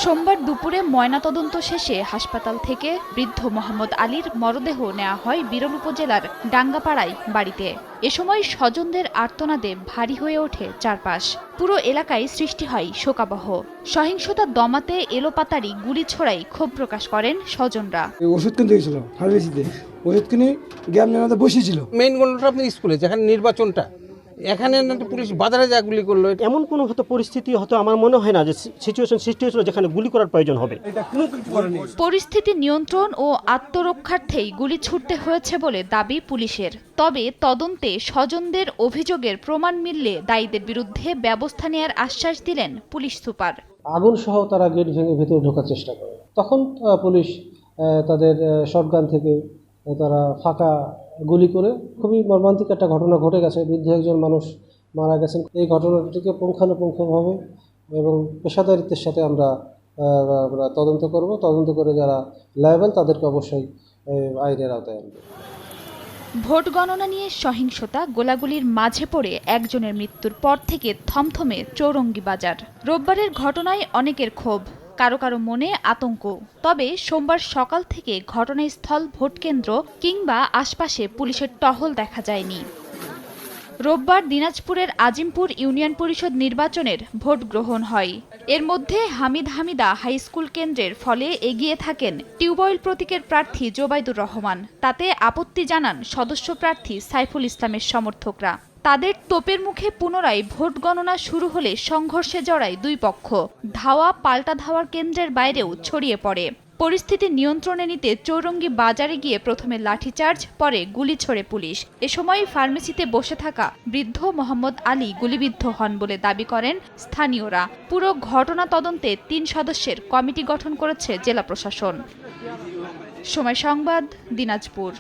সোমবার দুপুরে ময়নাতদন্ত শেষে হাসপাতাল থেকে বৃদ্ধ মোহাম্মদ আলীর মরদেহ নেওয়া হয় বিরল উপজেলার ডাঙ্গাপাড়ায় বাড়িতে। এ সময় স্বজনদের আর্তনাদে ভারী হয়ে ওঠে চারপাশ। পুরো এলাকায় সৃষ্টি হয় শোকাবহ। সহিংসতা দমাতে এলোপাতাড়ি গুলি ছোড়াই ক্ষোভ প্রকাশ করেন স্বজনরা। ওষুধ কিনতে গেছিল ফার্মেসিতে, ওষুধ কিনে গ্যাম জানাতে বসেছিল। মেইন গন্ডটা আপনার স্কুলে, যেখানে নির্বাচনটা, এখানে পুলিশ বাজারে যা গুলি করলো। এমন কোনো হয়তো পরিস্থিতি হয়তো আমার মনে হয় না যে সিচুয়েশন সৃষ্টি হয়েছিল যেখানে গুলি করার প্রয়োজন হবে। পরিস্থিতি নিয়ন্ত্রণ ও আত্মরক্ষার্থেই গুলি ছুটতে হয়েছে বলে দাবি পুলিশের। তবে তদন্তে স্বজনদের অভিযোগের প্রমাণ মিললে দায়ীদের বিরুদ্ধে ব্যবস্থা নেওয়ার আশ্বাস দিলেন পুলিশ সুপার। আগুন সহ তারা গেট ভেঙে ভেতরে ঢোকার চেষ্টা করে। তখন পুলিশ তাদের শটগান থেকে তারা ফাঁকা গুলি করে, খুবই মর্মান্তিক একটা ঘটনা ঘটে গেছে। বৃদ্ধ একজন মানুষ মারা গেছেন। এই ঘটনাটিকে পুঙ্খানুপুঙ্খভাবে এবং পেশাদারিত্বের সাথে আমরা তদন্ত করব। তদন্ত করে যারা লায়াবল তাদেরকে অবশ্যই আইনের আওতায় আনবে। ভোট গণনা নিয়ে সহিংসতা, গোলাগুলির মাঝে পড়ে একজনের মৃত্যুর পর থেকে থমথমে চৌরঙ্গী বাজার। রোববারের ঘটনায় অনেকের ক্ষোভ, কারো কারো মনে আতঙ্ক। তবে সোমবার সকাল থেকে ঘটনাস্থল, ভোটকেন্দ্র কিংবা আশপাশে পুলিশের টহল দেখা যায়নি। রোববার দিনাজপুরের আজিমপুর ইউনিয়ন পরিষদ নির্বাচনের ভোট গ্রহণ হয়। এর মধ্যে হামিদা হাই স্কুল কেন্দ্রের ফলে এগিয়ে থাকেন টিউবওয়েল প্রতীকের প্রার্থী জোবাইদুর রহমান। তাতে আপত্তি জানান সদস্য প্রার্থী সাইফুল ইসলামের সমর্থকরা। তাদের তোপের মুখে পুনরায় ভোট গণনা শুরু হলে সংঘর্ষে জড়ায় দুই পক্ষ। ধাওয়া পাল্টা ধাওয়ার কেন্দ্রের বাইরেও ছড়িয়ে পড়ে। পরিস্থিতি নিয়ন্ত্রণে নিতে চৌরঙ্গী বাজারে গিয়ে প্রথমে লাঠিচার্জ, পরে গুলি ছোড়ে পুলিশ। এ সময় ফার্মেসিতে বসে থাকা বৃদ্ধ মোহাম্মদ আলী গুলিবিদ্ধ হন বলে দাবি করেন স্থানীয়রা। পুরো ঘটনা তদন্তে ৩ সদস্যের কমিটি গঠন করেছে জেলা প্রশাসন। সময় সংবাদ, দিনাজপুর।